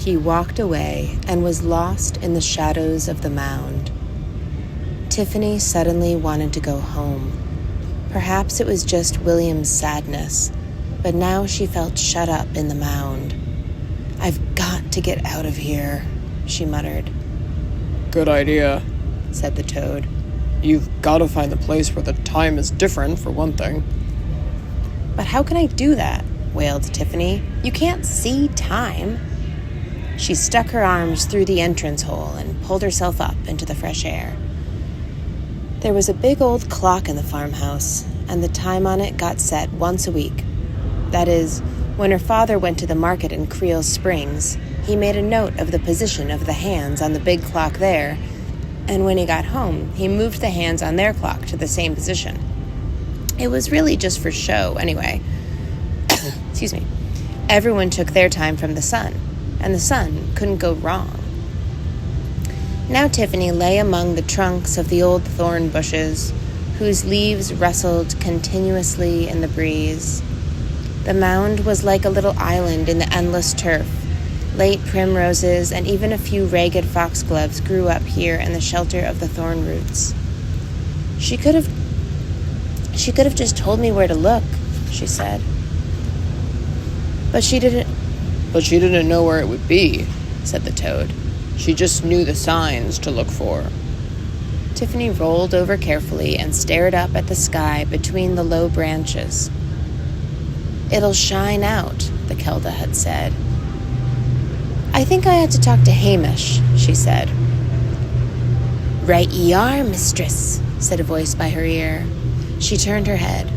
He walked away and was lost in the shadows of the mound. Tiffany suddenly wanted to go home. Perhaps it was just William's sadness, but now she felt shut up in the mound. "I've got to get out of here," she muttered. "Good idea," said the toad. "You've got to find the place where the time is different, for one thing." "But how can I do that?" wailed Tiffany. "You can't see time." She stuck her arms through the entrance hole and pulled herself up into the fresh air. There was a big old clock in the farmhouse, and the time on it got set once a week. That is, when her father went to the market in Creel Springs, he made a note of the position of the hands on the big clock there, and when he got home, he moved the hands on their clock to the same position. It was really just for show, anyway. Excuse me. Everyone took their time from the sun, and the sun couldn't go wrong. Now Tiffany lay among the trunks of the old thorn bushes, whose leaves rustled continuously in the breeze. The mound was like a little island in the endless turf. Late primroses and even a few ragged foxgloves grew up here in the shelter of the thorn roots. She could have just told me where to look," she said. But she didn't know where it would be," said the toad. "She just knew the signs to look for." Tiffany rolled over carefully and stared up at the sky between the low branches. "It'll shine out," the Kelda had said. "I think I ought to talk to Hamish," she said. "Right ye are, mistress," said a voice by her ear. She turned her head.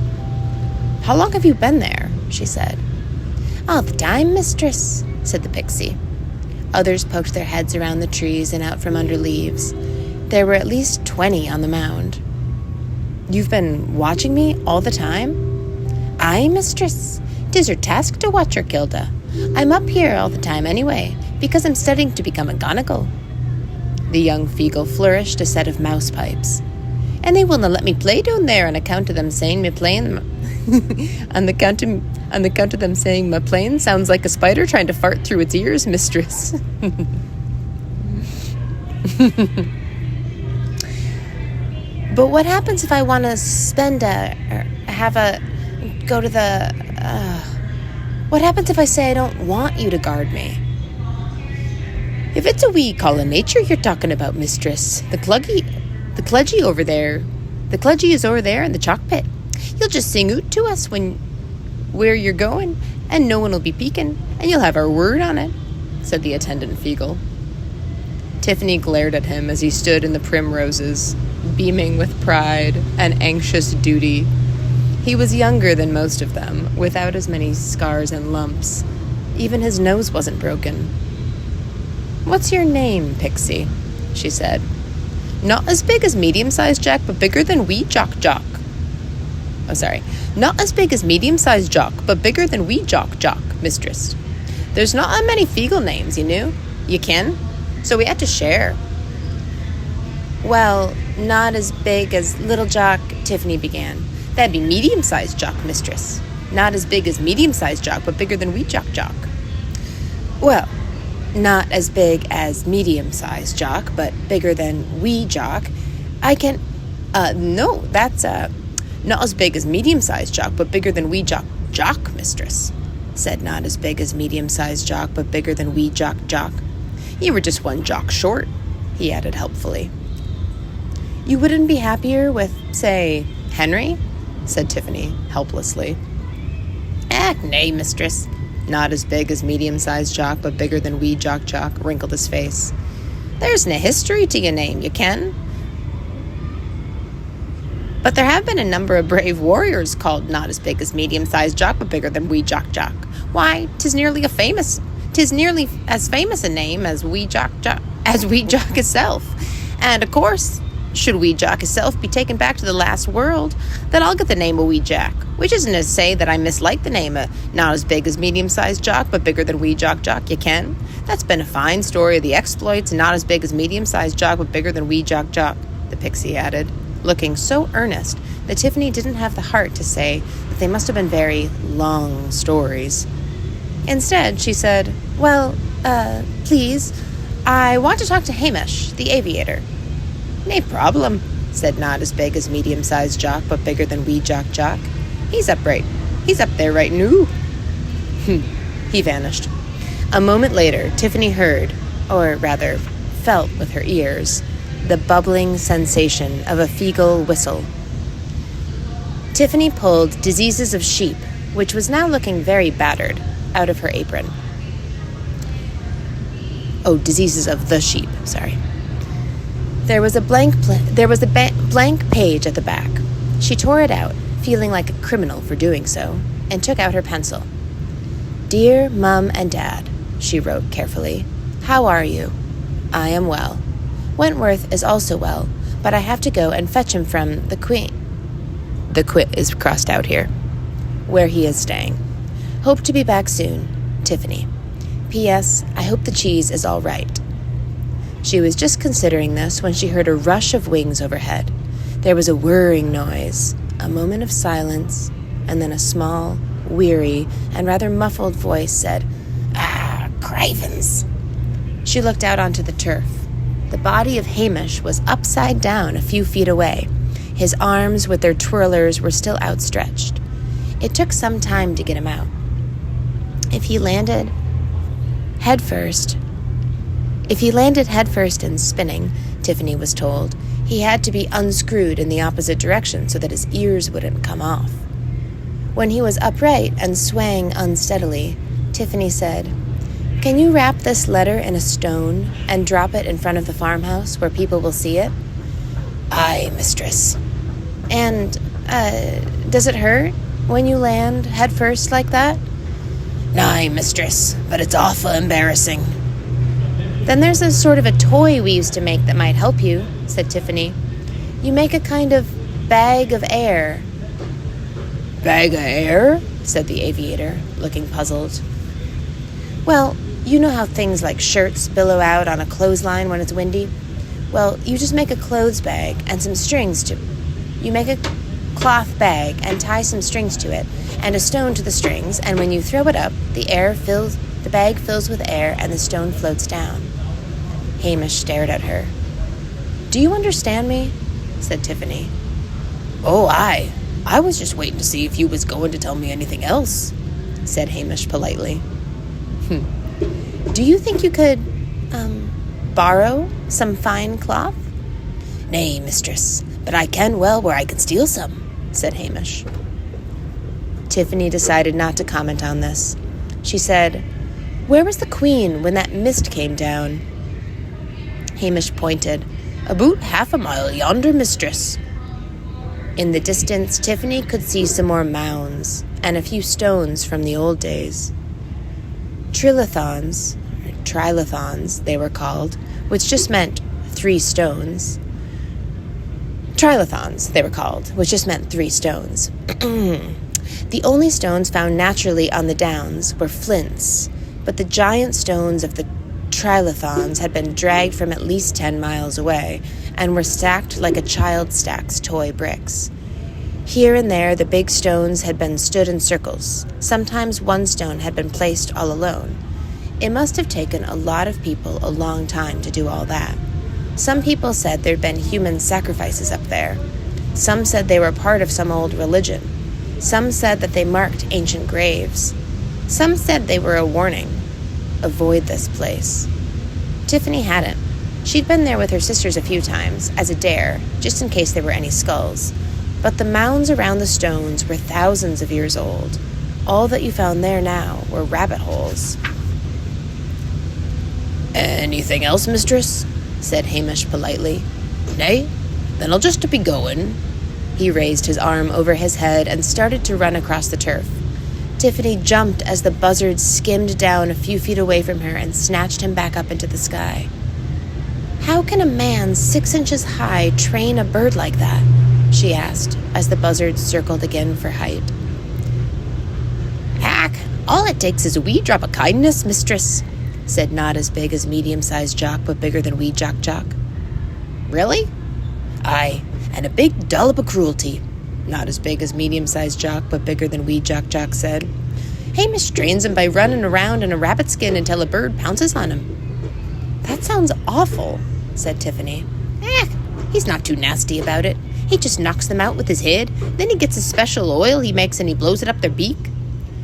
"How long have you been there?" she said. "All the time, mistress," said the pixie. Others poked their heads around the trees and out from under leaves. There were at least 20 on the mound. "You've been watching me all the time?" "Aye, mistress. 'Tis her task to watch her, Kilda. I'm up here all the time anyway, because I'm studying to become a gonigal." The young Feegle flourished a set of mouse pipes. "And they willna let me play down there on account of them saying me playing on the count of them saying my plane sounds like a spider trying to fart through its ears, mistress." "But what happens if I want to what happens if I say I don't want you to guard me?" "If it's a wee call of nature you're talking about, mistress, the cluggy is over there in the chalk pit. You'll just sing out to us where you're going, and no one will be peeking, and you'll have our word on it," said the attendant Feegle. Tiffany glared at him as he stood in the primroses, beaming with pride and anxious duty. He was younger than most of them, without as many scars and lumps. Even his nose wasn't broken. "What's your name, Pixie?" she said. "Not as big as medium-sized Jack, but bigger than wee Jock. Not as big as medium-sized Jock, but bigger than wee Jock, mistress. There's not that many Feegle names, you know. You ken? So we had to share." "Well, not as big as little Jock," Tiffany began. "That'd be medium-sized Jock, mistress. Not as big as medium-sized Jock, but bigger than wee Jock. "Well, not as big as medium-sized Jock, but bigger than wee Jock. No, that's not as big as medium-sized Jock, but bigger than wee Jock, mistress," said not as big as medium-sized Jock, but bigger than wee Jock. "You were just one Jock short," he added helpfully. "You wouldn't be happier with, say, Henry?" said Tiffany helplessly. Nay, mistress. Not as big as medium-sized Jock, but bigger than wee Jock wrinkled his face. "There's nae history to your name, you ken. But there have been a number of brave warriors called not as big as medium-sized Jock, but bigger than wee Jock. Why, 'tis nearly as famous a name as wee Jock itself. And of course, should wee Jock itself be taken back to the last world, then I'll get the name of wee Jack, which isn't to say that I mislike the name of not as big as medium-sized Jock, but bigger than wee Jock, you ken. That's been a fine story of the exploits, not as big as medium-sized Jock, but bigger than wee Jock, the pixie added, looking so earnest that Tiffany didn't have the heart to say that they must have been very long stories. Instead, she said, "Well, Please, I want to talk to Hamish, the aviator." "No problem," said not as big as medium-sized Jock, but bigger than wee Jock. He's up there right now." He vanished. A moment later, Tiffany heard, or rather, felt with her ears, the bubbling sensation of a feeble whistle. Tiffany pulled Diseases of Sheep, which was now looking very battered, out of her apron. Diseases of the Sheep, sorry. There was a blank page at the back. She tore it out, feeling like a criminal for doing so, and took out her pencil. "Dear Mum and Dad," she wrote carefully. "How are you? I am well. Wentworth is also well, but I have to go and fetch him from the Queen." The quit is crossed out here. "Where he is staying. Hope to be back soon. Tiffany. P.S. I hope the cheese is all right." She was just considering this when she heard a rush of wings overhead. There was a whirring noise, a moment of silence, and then a small, weary, and rather muffled voice said, "Cravens." She looked out onto the turf. The body of Hamish was upside down a few feet away. His arms with their twirlers were still outstretched. It took some time to get him out. If he landed headfirst and spinning, Tiffany was told, he had to be unscrewed in the opposite direction so that his ears wouldn't come off. When he was upright and swaying unsteadily, Tiffany said, "Can you wrap this letter in a stone and drop it in front of the farmhouse where people will see it?" "Aye, mistress." "And, does it hurt when you land headfirst like that?" "Nay, mistress, but it's awful embarrassing." "Then there's a sort of a toy we used to make that might help you," said Tiffany. "You make a kind of bag of air." "Bag of air?" said the aviator, looking puzzled. "Well, you know how things like shirts billow out on a clothesline when it's windy? Well, you just make a clothes bag and some strings to... You make a cloth bag and tie some strings to it and a stone to the strings, and when you throw it up, the bag fills with air and the stone floats down." Hamish stared at her. "Do you understand me?" said Tiffany. "Oh, aye. I was just waiting to see if you was going to tell me anything else," said Hamish politely. "Do you think you could, borrow some fine cloth?" "Nay, mistress, but I can well where I can steal some," said Hamish. Tiffany decided not to comment on this. She said, "Where was the Queen when that mist came down?" Hamish pointed. "About half a mile yonder, mistress." In the distance, Tiffany could see some more mounds and a few stones from the old days. Trilithons, they were called, which just meant 3 stones. Trilithons, they were called, which just meant 3 stones. The only stones found naturally on the downs were flints, but the giant stones of the trilithons had been dragged from at least 10 miles away and were stacked like a child stacks toy bricks. Here and there, the big stones had been stood in circles. Sometimes one stone had been placed all alone. It must have taken a lot of people a long time to do all that. Some people said there'd been human sacrifices up there. Some said they were part of some old religion. Some said that they marked ancient graves. Some said they were a warning. Avoid this place. Tiffany hadn't. She'd been there with her sisters a few times, as a dare, just in case there were any skulls. But the mounds around the stones were thousands of years old. All that you found there now were rabbit holes. "Anything else, mistress?" said Hamish politely. "Nay? Then I'll just be going." He raised his arm over his head and started to run across the turf. Tiffany jumped as the buzzard skimmed down a few feet away from her and snatched him back up into the sky. "How can a man 6 inches high train a bird like that?" she asked, as the buzzard circled again for height. "Hack, all it takes is a wee drop of kindness, mistress," said not as big as medium-sized Jock, but bigger than wee Jock. "Really?" "Aye, and a big dollop of cruelty," not as big as medium-sized Jock, but bigger than wee Jock said. Hamish drains him by running around in a rabbit skin until a bird pounces on him." "That sounds awful," said Tiffany. He's not too nasty about it. He just knocks them out with his head. Then he gets a special oil he makes and he blows it up their beak."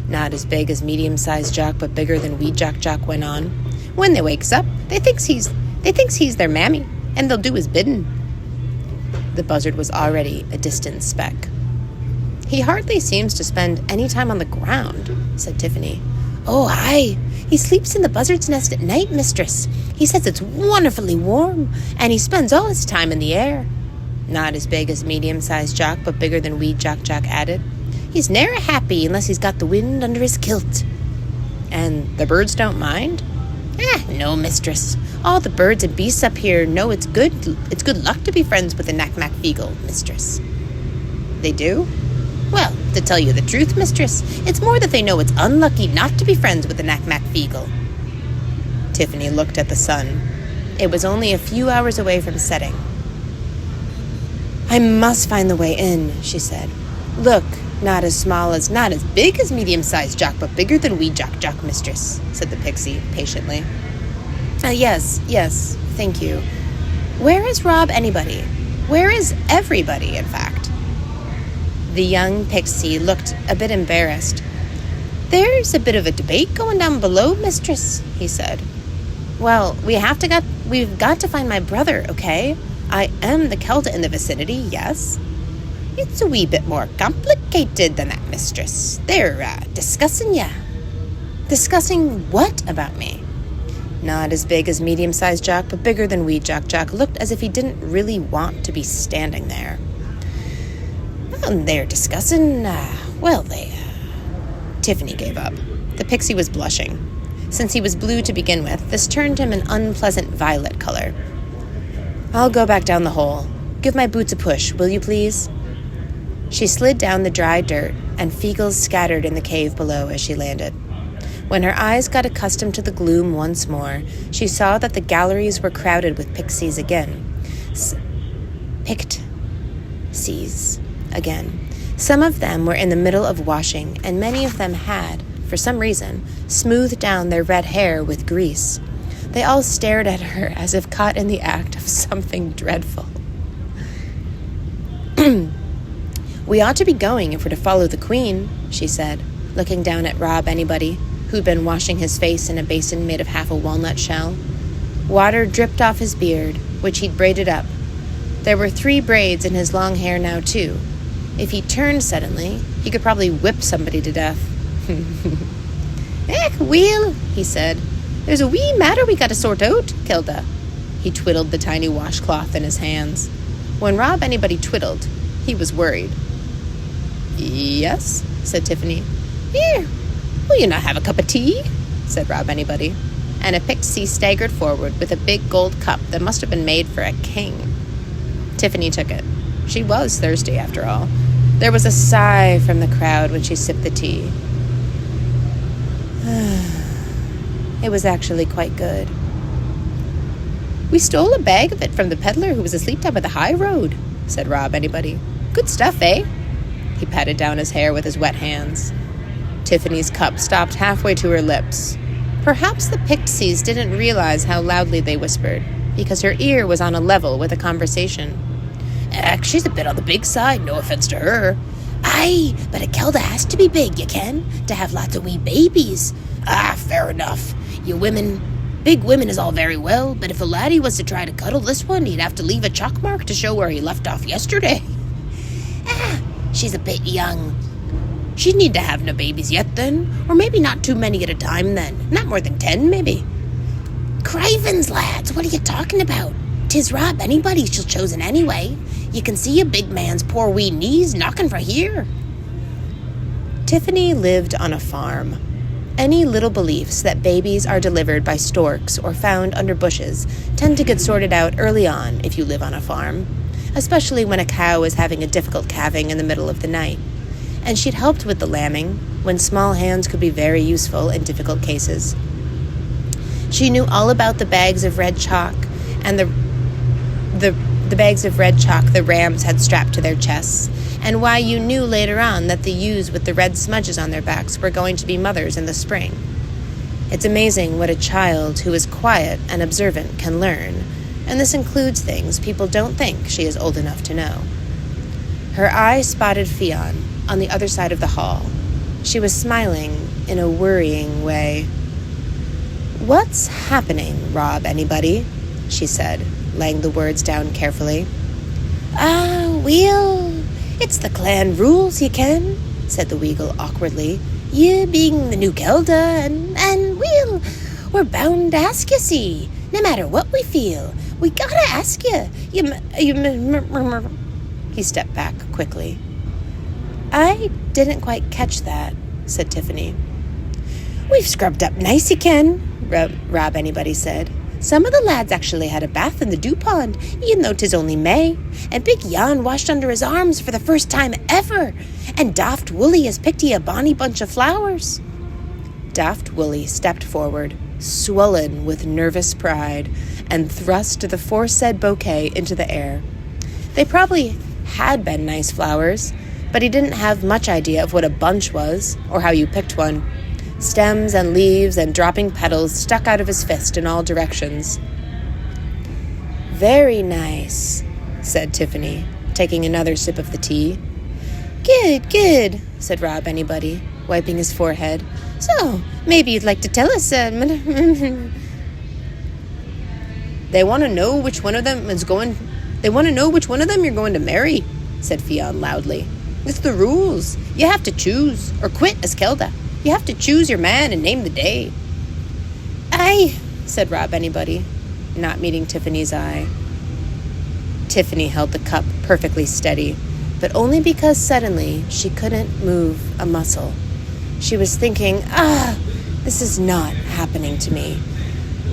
Not as big as medium-sized Jock, but bigger than wee Jock went on. "When they wakes up, they thinks he's their mammy, and they'll do his bidding." The buzzard was already a distant speck. "He hardly seems to spend any time on the ground," said Tiffany. "Oh, aye. He sleeps in the buzzard's nest at night, mistress. He says it's wonderfully warm, and he spends all his time in the air." Not as big as medium-sized Jock, but bigger than wee Jock added. "He's ne'er happy unless he's got the wind under his kilt." "And the birds don't mind?" No, mistress. All the birds and beasts up here know it's good luck to be friends with the Knack-Mack-Feegle, mistress." "They do?" "Well, to tell you the truth, mistress, it's more that they know it's unlucky not to be friends with the Knack-Mack-Feegle." Tiffany looked at the sun. It was only a few hours away from setting. "I must find the way in," she said. "Look, not as big as medium-sized Jock, but bigger than wee Jock, mistress," said the pixie patiently. Yes, thank you. Where is Rob anybody? Where is everybody, in fact?" The young pixie looked a bit embarrassed. "There's a bit of a debate going down below, mistress," he said. "Well, we've got to find my brother, okay? I am the Kelda in the vicinity, yes?" "It's a wee bit more complicated than that, mistress. They're discussing ya." "Discussing what about me?" Not as big as medium-sized Jock, but bigger than wee Jock looked as if he didn't really want to be standing there. "They're discussing, Tiffany gave up. The pixie was blushing. Since he was blue to begin with, this turned him an unpleasant violet color. "I'll go back down the hole. Give my boots a push, will you please?" She slid down the dry dirt, and Feegles scattered in the cave below as she landed. When her eyes got accustomed to the gloom once more, she saw that the galleries were crowded with pixies again. Pixies again. Some of them were in the middle of washing, and many of them had, for some reason, smoothed down their red hair with grease. They all stared at her as if caught in the act of something dreadful. "We ought to be going if we're to follow the Queen," she said, looking down at Rob Anybody, who'd been washing his face in a basin made of half a walnut shell. Water dripped off his beard, which he'd braided up. There were 3 braids in his long hair now, too. If he turned suddenly, he could probably whip somebody to death. Will," he said. "There's a wee matter we got to sort out, Kilda." He twiddled the tiny washcloth in his hands. When Rob Anybody twiddled, he was worried. "Yes," said Tiffany. "Here, will you not have a cup of tea?" said Rob Anybody. And a pixie staggered forward with a big gold cup that must have been made for a king. Tiffany took it. She was thirsty, after all. There was a sigh from the crowd when she sipped the tea. It was actually quite good. "We stole a bag of it from the peddler who was asleep down by the high road," said Rob Anybody. "Good stuff, eh?" He patted down his hair with his wet hands. Tiffany's cup stopped halfway to her lips. Perhaps the pixies didn't realize how loudly they whispered, because her ear was on a level with the conversation. She's a bit on the big side, no offense to her. Aye, but a Kelda has to be big, you ken, to have lots of wee babies. Fair enough. Big women is all very well, but if a laddie was to try to cuddle this one, he'd have to leave a chalk mark to show where he left off yesterday. She's a bit young. She'd need to have no babies yet, then. Or maybe not too many at a time, then. Not more than 10, maybe. Crivens, lads, what are you talking about? 'Tis Rob Anybody she's chosen anyway. You can see a big man's poor wee knees knocking for here. Tiffany lived on a farm. Any little beliefs that babies are delivered by storks or found under bushes tend to get sorted out early on if you live on a farm, especially when a cow is having a difficult calving in the middle of the night. And she'd helped with the lambing, when small hands could be very useful in difficult cases. She knew all about the bags of red chalk and the bags of red chalk the rams had strapped to their chests, and why you knew later on that the ewes with the red smudges on their backs were going to be mothers in the spring. It's amazing what a child who is quiet and observant can learn, and this includes things people don't think she is old enough to know. Her eye spotted Fionn on the other side of the hall. She was smiling in a worrying way. "What's happening, Rob, anybody?" she said, laying the words down carefully. Well, it's the clan rules, ye ken," said the Weagle awkwardly. "You being the new Kelda, and we're bound to ask you, see. No matter what we feel, we gotta ask you. He stepped back quickly. "I didn't quite catch that," said Tiffany. "We've scrubbed up nice, ye ken," Rob Anybody said. "Some of the lads actually had a bath in the dew pond, even though 'tis only May. And Big Jan washed under his arms for the first time ever. And Daft Woolly has picked ye a bonny bunch of flowers." Daft Woolly stepped forward, swollen with nervous pride, and thrust the aforesaid bouquet into the air. They probably had been nice flowers, but he didn't have much idea of what a bunch was, or how you picked one. Stems and leaves and dropping petals stuck out of his fist in all directions. "Very nice," said Tiffany, taking another sip of the tea. Good, said Rob Anybody, wiping his forehead. So, maybe you'd like to tell us, They want to know which one of them you're going to marry, said Fionn loudly. "It's the rules. You have to choose, or quit as Kelda. You have to choose your man and name the day." "Aye," said Rob Anybody, not meeting Tiffany's eye. Tiffany held the cup perfectly steady, but only because suddenly she couldn't move a muscle. She was thinking, this is not happening to me.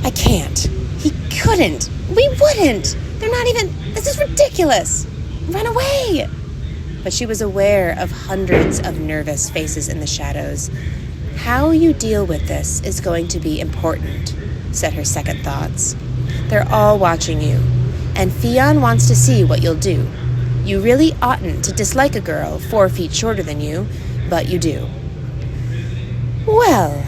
I can't. He couldn't. We wouldn't. This is ridiculous. Run away. But she was aware of hundreds of nervous faces in the shadows. How you deal with this is going to be important, said her second thoughts. They're all watching you, and Fionn wants to see what you'll do. You really oughtn't to dislike a girl 4 feet shorter than you, but you do. "Well,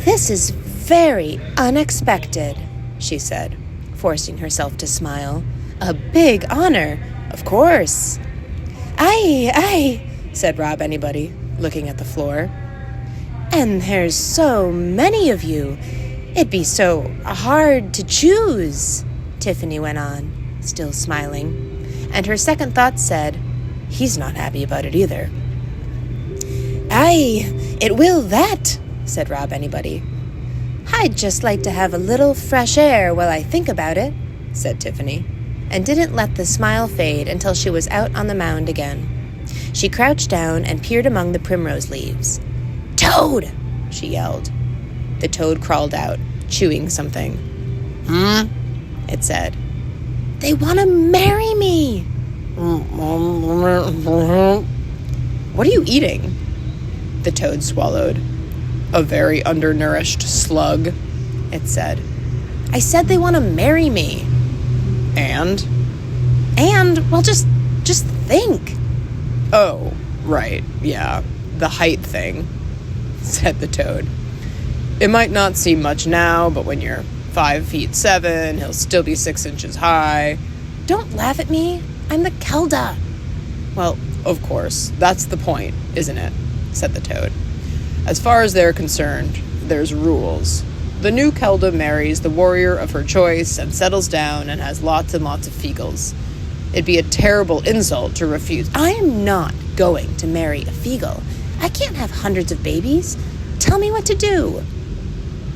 this is very unexpected," she said, forcing herself to smile. "A big honor, of course." Aye, said Rob Anybody, looking at the floor. "And there's so many of you. It'd be so hard to choose," Tiffany went on, still smiling. And her second thought said, he's not happy about it either. "Aye, it will that," said Rob Anybody. "I'd just like to have a little fresh air while I think about it," said Tiffany, and didn't let the smile fade until she was out on the mound again. She crouched down and peered among the primrose leaves. "Toad!" she yelled. The toad crawled out, chewing something. It said. "They want to marry me." "What are you eating?" The toad swallowed. "A very undernourished slug," it said. "I said they want to marry me." And, well, just think. "Oh, right, yeah, the height thing," said the toad. "It might not seem much now, but when you're 5'7", he'll still be 6 inches high." "Don't laugh at me. I'm the Kelda." "Well, of course, that's the point, isn't it?" said the toad. "As far as they're concerned, there's rules. The new Kelda marries the warrior of her choice and settles down and has lots and lots of feagles. It'd be a terrible insult to refuse." "I am not going to marry a feagle. I can't have hundreds of babies. Tell me what to do."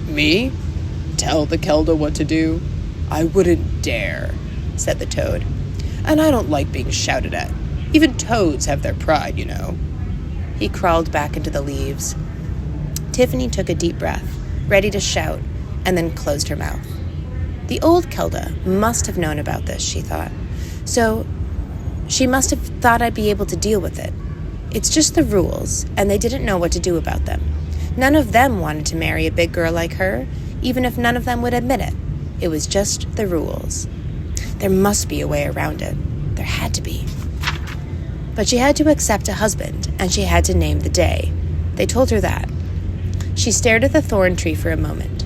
"Me? Tell the Kelda what to do? I wouldn't dare," said the toad. "And I don't like being shouted at. Even toads have their pride, you know." He crawled back into the leaves. Tiffany took a deep breath, ready to shout, and then closed her mouth. The old Kelda must have known about this, she thought. So she must have thought I'd be able to deal with it. It's just the rules, and they didn't know what to do about them. None of them wanted to marry a big girl like her, even if none of them would admit it. It was just the rules. There must be a way around it. There had to be. But she had to accept a husband, and she had to name the day. They told her that. She stared at the thorn tree for a moment.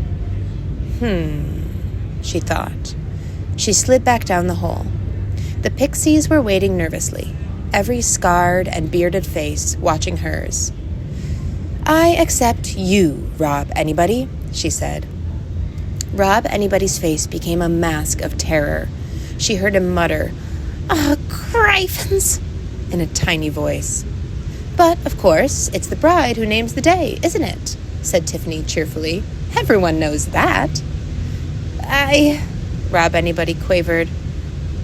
She thought. She slid back down the hole. The pixies were waiting nervously, every scarred and bearded face watching hers. "I accept you, Rob Anybody," she said. Rob Anybody's face became a mask of terror. She heard him mutter, "Crifins," in a tiny voice. "But, of course, it's the bride who names the day, isn't it?" said Tiffany cheerfully. "Everyone knows that." Rob Anybody quavered.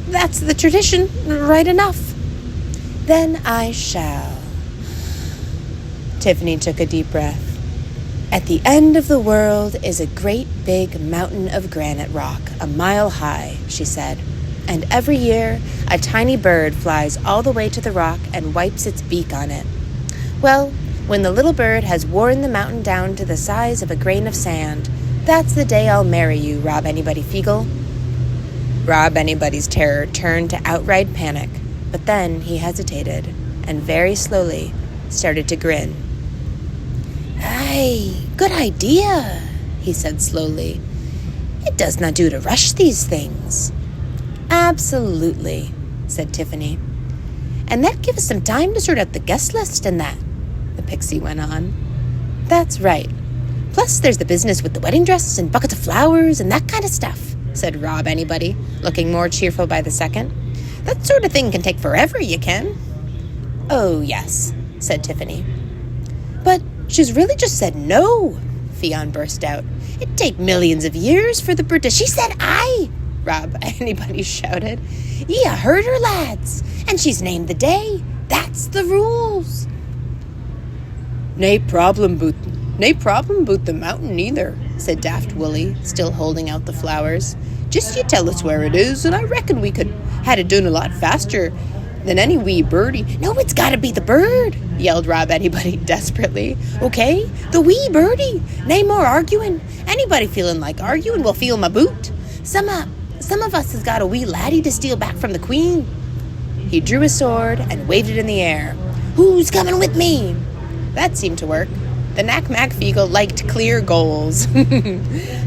"That's the tradition, right enough." "Then I shall." Tiffany took a deep breath. "At the end of the world is a great big mountain of granite rock, a mile high," she said. "And every year, a tiny bird flies all the way to the rock and wipes its beak on it. Well, when the little bird has worn the mountain down to the size of a grain of sand, that's the day I'll marry you, Rob Anybody Feegle." Rob Anybody's terror turned to outright panic, but then he hesitated and very slowly started to grin. "Aye, good idea," he said slowly. "It does not do to rush these things." "Absolutely," said Tiffany. "And that gives us some time to sort out the guest list and that," the pixie went on. "That's right. Plus there's the business with the wedding dress and buckets of flowers and that kind of stuff," said Rob Anybody, looking more cheerful by the second. "That sort of thing can take forever, you can." "Oh, yes," said Tiffany. "But she's really just said no," Fionn burst out. "It'd take millions of years for the bird to—" "She said aye," Rob Anybody shouted. "Yeah, heard her, lads. And she's named the day. That's the rules." Nae problem boot the mountain either," said Daft Willie, still holding out the flowers. "Just you tell us where it is, and I reckon we could had it done a lot faster than any wee birdie." "No, it's gotta be the bird," yelled Rob Anybody desperately. "Okay, the wee birdie. Nae more arguing. Anybody feeling like arguing will feel my boot. Some of us has got a wee laddie to steal back from the queen." He drew his sword and waved it in the air. "Who's coming with me?" That seemed to work. The Knack-Mack Feegle liked clear goals.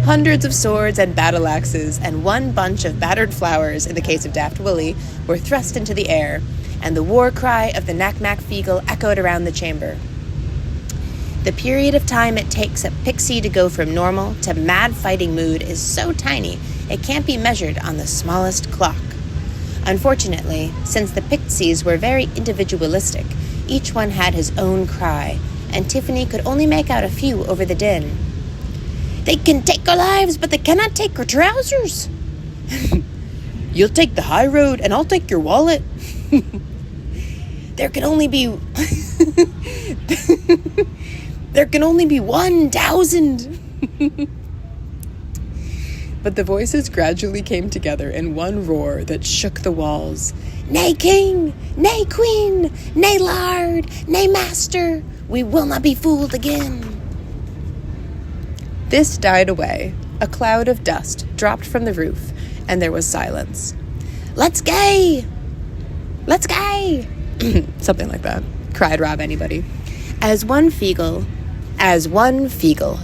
Hundreds of swords and battle axes and one bunch of battered flowers, in the case of Daft Willie, were thrust into the air, and the war cry of the Knack-Mack Feegle echoed around the chamber. The period of time it takes a pixie to go from normal to mad fighting mood is so tiny it can't be measured on the smallest clock. Unfortunately, since the pixies were very individualistic, each one had his own cry, and Tiffany could only make out a few over the din. "They can take our lives, but they cannot take our trousers." "You'll take the high road, and I'll take your wallet." There can only be 1,000. But the voices gradually came together in one roar that shook the walls. "Nay king, nay queen, nay lord, nay master, we will not be fooled again." This died away. A cloud of dust dropped from the roof, and there was silence. "Let's gay! Let's gay!" Something like that, cried Rob Anybody. As one Feegle,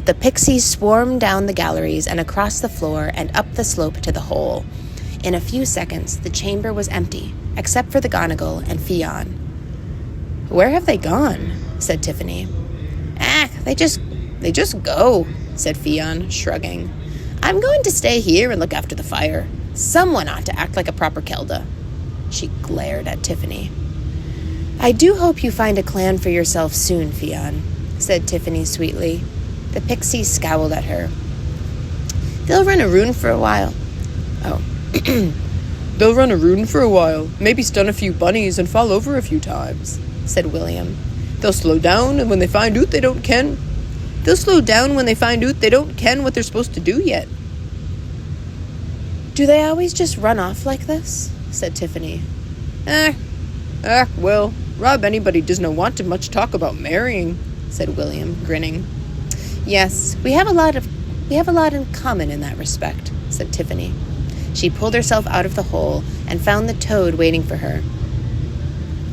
the pixies swarmed down the galleries and across the floor and up the slope to the hole. In a few seconds, the chamber was empty, except for the Gonagle and Fionn. "Where have they gone?" said Tiffany. They just go," said Fionn, shrugging. "I'm going to stay here and look after the fire. Someone ought to act like a proper Kelda." She glared at Tiffany. "I do hope you find a clan for yourself soon, Fionn," said Tiffany sweetly. The pixie scowled at her. "They'll run a rune for a while." "Oh." "They'll run a rune for a while, maybe stun a few bunnies and fall over a few times," said William. "They'll slow down, and when they find out they don't ken what they're supposed to do yet." "Do they always just run off like this?" said Tiffany. Well, Rob Anybody doesn't want to much talk about marrying," said William, grinning. "Yes, we have a lot in common in that respect," said Tiffany. She pulled herself out of the hole and found the toad waiting for her.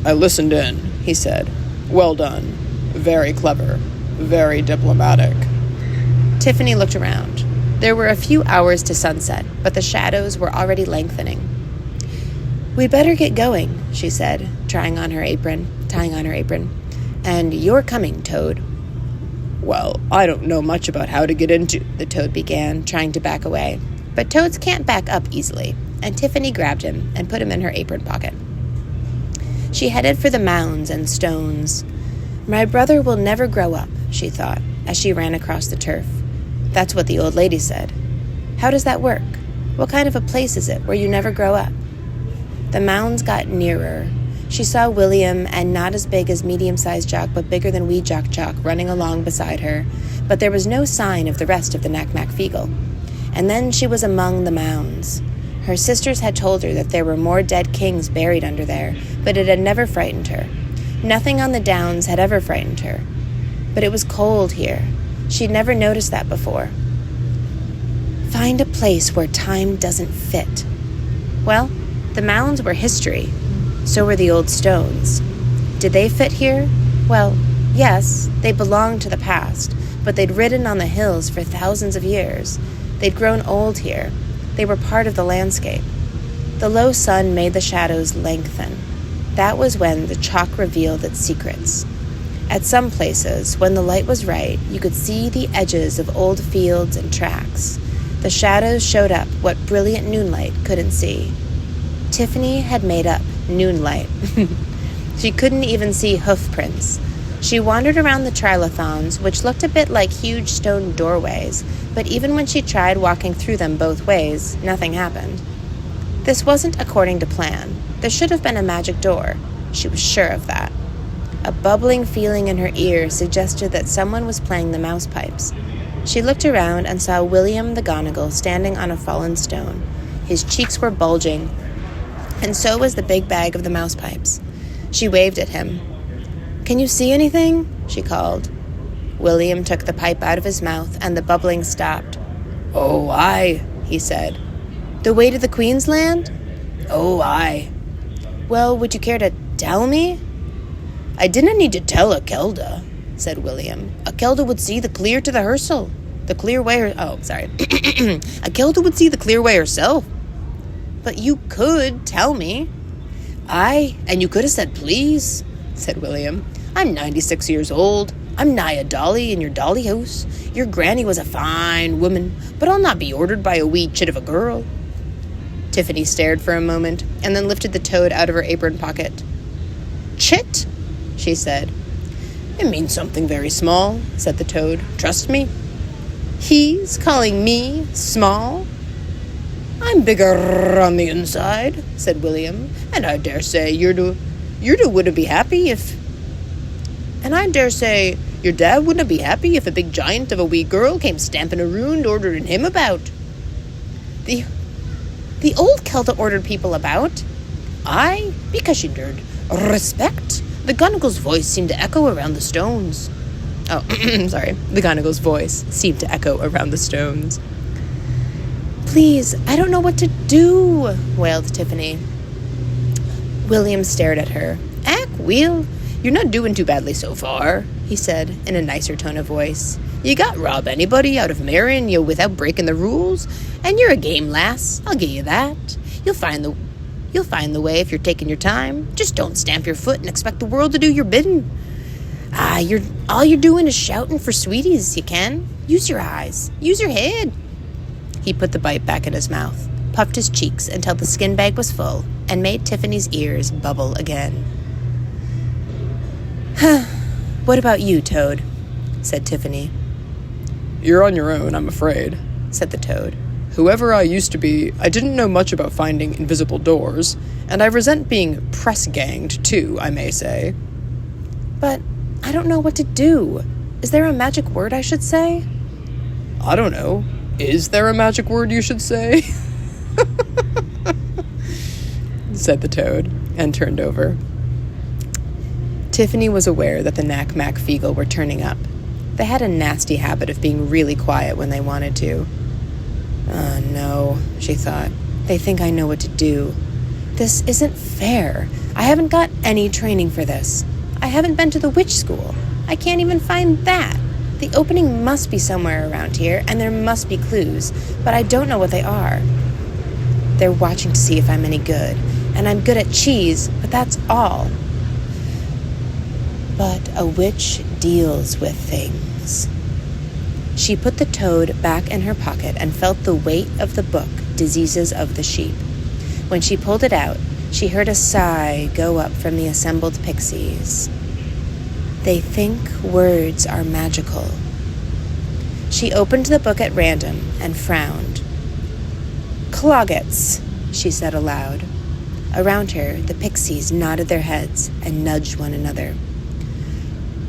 I listened in, he said. Well done. Very clever. Very diplomatic. Tiffany looked around. There were a few hours to sunset, but the shadows were already lengthening. "We'd better get going," she said, tying on her apron. "And you're coming, Toad." "Well, I don't know much about how to get into," the Toad began, trying to back away. But Toads can't back up easily, and Tiffany grabbed him and put him in her apron pocket. She headed for the mounds and stones. "My brother will never grow up," she thought, as she ran across the turf. That's what the old lady said. How does that work? What kind of a place is it where you never grow up? The mounds got nearer. She saw William, and not as big as medium-sized Jock, but bigger than wee Jock, running along beside her, but there was no sign of the rest of the Knack-Mack-Feegle. And then she was among the mounds. Her sisters had told her that there were more dead kings buried under there, but it had never frightened her. Nothing on the downs had ever frightened her. But it was cold here. She'd never noticed that before. Find a place where time doesn't fit. Well, the mounds were history. So were the old stones. Did they fit here? Well, yes, they belonged to the past, but they'd ridden on the hills for thousands of years. They'd grown old here. They were part of the landscape. The low sun made the shadows lengthen. That was when the chalk revealed its secrets. At some places, when the light was right, you could see the edges of old fields and tracks. The shadows showed up what brilliant noonlight couldn't see. Tiffany had made up noonlight. She couldn't even see hoof prints. She wandered around the trilithons, which looked a bit like huge stone doorways, but even when she tried walking through them both ways, nothing happened. This wasn't according to plan. There should have been a magic door. She was sure of that. A bubbling feeling in her ear suggested that someone was playing the mouse pipes. She looked around and saw William the Gonigal standing on a fallen stone. His cheeks were bulging, and so was the big bag of the mouse pipes. She waved at him. "Can you see anything?" she called. William took the pipe out of his mouth, and the bubbling stopped. "Oh, aye," he said. "The way to the Queen's Land?" "Oh, aye." "Well, would you care to tell me?" "I dinna need to tell a Kelda," said William. "A Kelda would see the clear to the hersel. The clear way a Kelda would see the clear way herself." "But you could tell me." "Aye, and you could have said please," said William. "I'm 96 years old. I'm nigh a dolly in your dolly house. Your granny was a fine woman, but I'll not be ordered by a wee chit of a girl." Tiffany stared for a moment, and then lifted the toad out of her apron pocket. "Chit?" she said. "It means something very small," said the toad. "Trust me." "He's calling me small?" "I'm bigger on the inside," said William, "and I dare say Yerda wouldn't be happy if... And I dare say your dad wouldn't be happy if a big giant of a wee girl came stamping around ordering him about." The old Kelda ordered people about?" "Aye, because she dared respect." The Gonigal's voice seemed to echo around the stones. Oh, sorry. The Gonigal's voice seemed to echo around the stones. "Please, I don't know what to do," wailed Tiffany. William stared at her. Will, you're not doing too badly so far," he said in a nicer tone of voice. "You got rob anybody out of marrying you without breaking the rules, and you're a game lass, I'll give you that. You'll find the way if you're taking your time. Just don't stamp your foot and expect the world to do your bidding. All you're doing is shouting for sweeties, you can. Use your eyes. Use your head." He put the bite back in his mouth, puffed his cheeks until the skin bag was full, and made Tiffany's ears bubble again. "What about you, Toad?" said Tiffany. "You're on your own, I'm afraid," said the Toad. "Whoever I used to be, I didn't know much about finding invisible doors, and I resent being press-ganged, too, I may say." "But I don't know what to do. Is there a magic word I should say?" "I don't know. Is there a magic word you should say?" said the Toad, and turned over. Tiffany was aware that the Knack-Mack-Feegle were turning up. They had a nasty habit of being really quiet when they wanted to. "Oh, no," she thought. "They think I know what to do. This isn't fair. I haven't got any training for this. I haven't been to the witch school. I can't even find that. The opening must be somewhere around here, and there must be clues, but I don't know what they are. They're watching to see if I'm any good, and I'm good at cheese, but that's all. But a witch deals with things. She put the toad back in her pocket and felt the weight of the book, Diseases of the Sheep. When she pulled it out, she heard a sigh go up from the assembled pixies. They think words are magical. She opened the book at random and frowned. Cloggets, she said aloud. Around her, the pixies nodded their heads and nudged one another.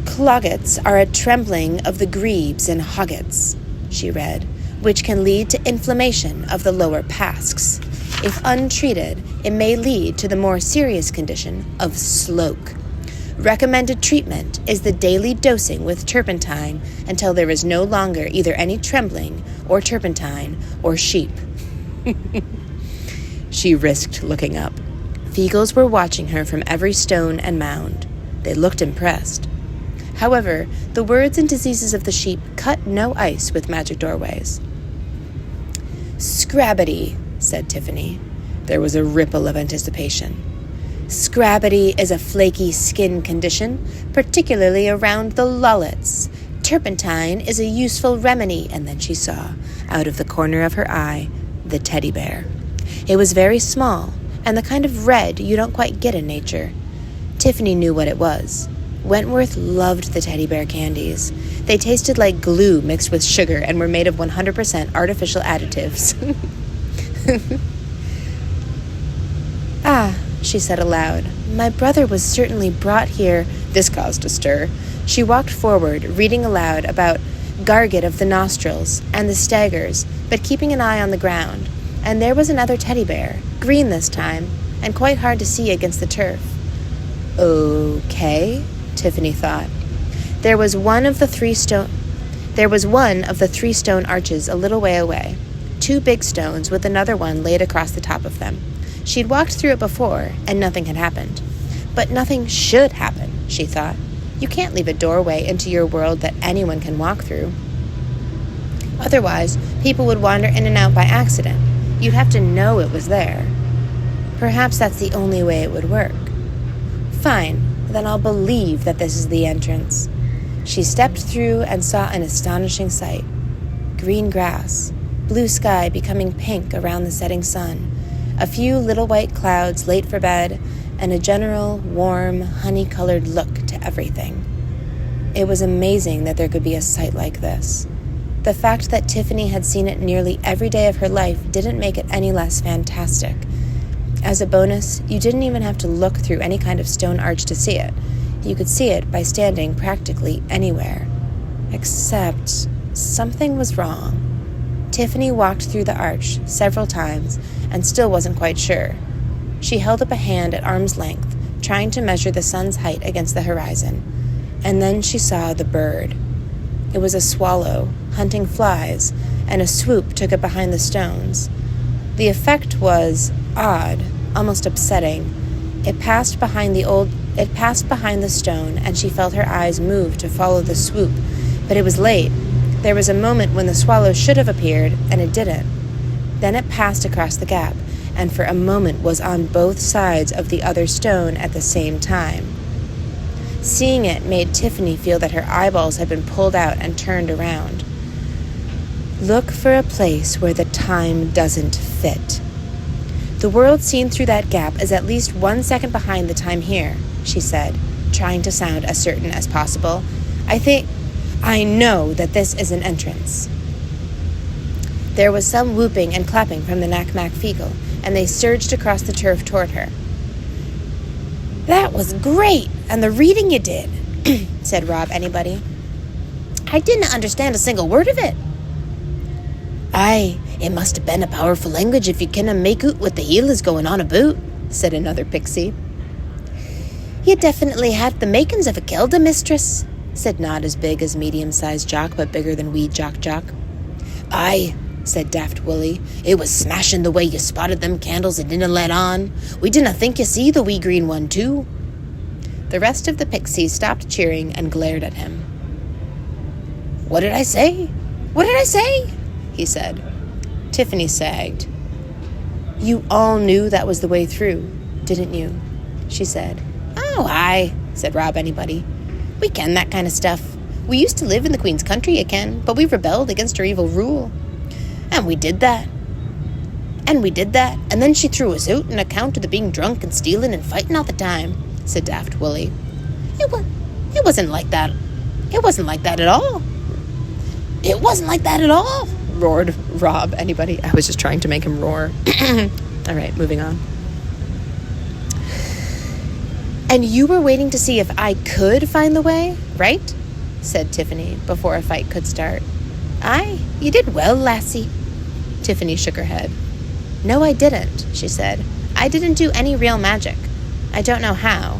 Cloggets are a trembling of the grebes and hoggets, she read, which can lead to inflammation of the lower pasks. If untreated, it may lead to the more serious condition of sloke. Recommended treatment is the daily dosing with turpentine until there is no longer either any trembling or turpentine or sheep. She risked looking up. Feagles were watching her from every stone and mound. They looked impressed. However, the words and diseases of the sheep cut no ice with magic doorways. Scrabbity, said Tiffany. There was a ripple of anticipation. Scrabbity is a flaky skin condition, particularly around the lollets. Turpentine is a useful remedy, and then she saw, out of the corner of her eye, the teddy bear. It was very small, and the kind of red you don't quite get in nature. Tiffany knew what it was. Wentworth loved the teddy bear candies. They tasted like glue mixed with sugar and were made of 100% artificial additives. Ah, she said aloud. My brother was certainly brought here. This caused a stir. She walked forward, reading aloud about garget of the nostrils and the staggers, but keeping an eye on the ground. And there was another teddy bear, green this time, and quite hard to see against the turf. Okay, Tiffany thought. There was one of the three stone arches a little way away. 2 big stones with another one laid across the top of them. She'd walked through it before, and nothing had happened. But nothing should happen, she thought. You can't leave a doorway into your world that anyone can walk through. Otherwise, people would wander in and out by accident. You'd have to know it was there. Perhaps that's the only way it would work. Fine, then I'll believe that this is the entrance. She stepped through and saw an astonishing sight. Green grass, blue sky becoming pink around the setting sun, a few little white clouds late for bed, and a general, warm, honey-colored look to everything. It was amazing that there could be a sight like this. The fact that Tiffany had seen it nearly every day of her life didn't make it any less fantastic. As a bonus, you didn't even have to look through any kind of stone arch to see it. You could see it by standing practically anywhere. Except something was wrong. Tiffany walked through the arch several times and still wasn't quite sure. She held up a hand at arm's length, trying to measure the sun's height against the horizon. And then she saw the bird. It was a swallow, hunting flies, and a swoop took it behind the stones. The effect was odd, almost upsetting. It passed behind the stone, and she felt her eyes move to follow the swoop, but it was late. There was a moment when the swallow should have appeared, and it didn't. Then it passed across the gap, and for a moment was on both sides of the other stone at the same time. Seeing it made Tiffany feel that her eyeballs had been pulled out and turned around. Look for a place where the time doesn't fit. The world seen through that gap is at least 1 second behind the time here, she said, trying to sound as certain as possible. I know that this is an entrance. There was some whooping and clapping from the Knack-Mack Feagle, and they surged across the turf toward her. That was great, and the reading you did, said Rob Anybody. I didn't understand a single word of it. Aye, it must have been a powerful language if you canna make out what the hell is going on about, said another pixie. You definitely had the makings of a Gelda mistress, said not as big as medium-sized Jock, but bigger than wee Jock. Aye, said Daft Willie. "It was smashing the way you spotted them candles and didn't let on. We didn't think you see the wee green one, too." The rest of the pixies stopped cheering and glared at him. "What did I say? What did I say?" he said. Tiffany sagged. "You all knew that was the way through, didn't you?" she said. "Oh, aye," said Rob Anybody. "We ken that kind of stuff. We used to live in the Queen's country, you ken, but we rebelled against her evil rule. And we did that. And then she threw us out on account of the being drunk and stealing and fighting all the time," said Daft Willie. It wasn't like that. It wasn't like that at all. It wasn't like that at all," roared Rob Anybody. I was just trying to make him roar. All right, moving on. "And you were waiting to see if I could find the way, right?" said Tiffany before a fight could start. "Aye, you did well, lassie." Tiffany shook her head. "No, I didn't," she said. "I didn't do any real magic. I don't know how.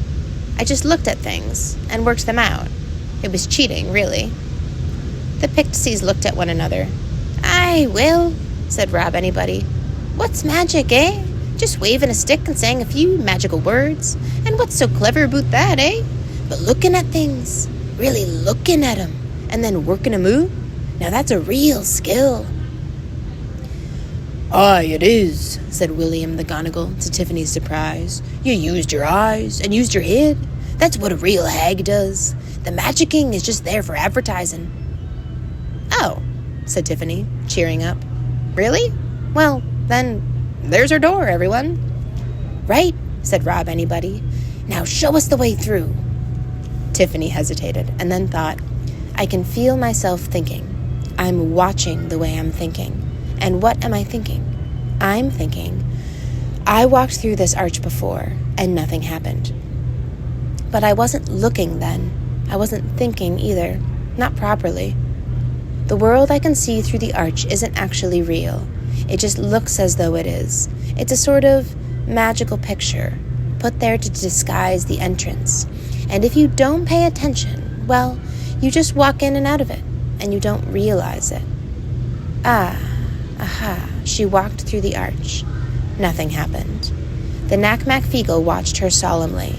I just looked at things and worked them out. It was cheating, really." The pixies looked at one another. "Aye, well," said Rob Anybody. "What's magic, eh? Just waving a stick and saying a few magical words. And what's so clever about that, eh? But looking at things, really looking at 'em, and then working 'em out, now that's a real skill." "Aye, it is," said William the Gonigal, to Tiffany's surprise. "You used your eyes and used your head. That's what a real hag does. The magicking is just there for advertising." "Oh," said Tiffany, cheering up. "Really? Well, then, there's our door, everyone." "Right," said Rob Anybody. "Now show us the way through." Tiffany hesitated and then thought, "I can feel myself thinking. I'm watching the way I'm thinking. And what am I thinking? I'm thinking, I walked through this arch before and nothing happened. But I wasn't looking then. I wasn't thinking either. Not properly. The world I can see through the arch isn't actually real. It just looks as though it is. It's a sort of magical picture, put there to disguise the entrance. And if you don't pay attention, well, you just walk in and out of it, and you don't realize it." Aha, she walked through the arch. Nothing happened. The Knack-Mack Feegle watched her solemnly.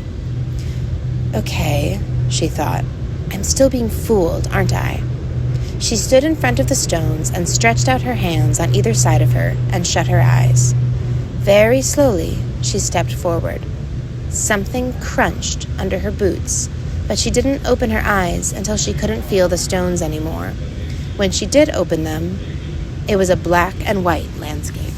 "Okay," she thought, "I'm still being fooled, aren't I?" She stood in front of the stones and stretched out her hands on either side of her and shut her eyes. Very slowly, she stepped forward. Something crunched under her boots, but she didn't open her eyes until she couldn't feel the stones anymore. When she did open them, it was a black and white landscape.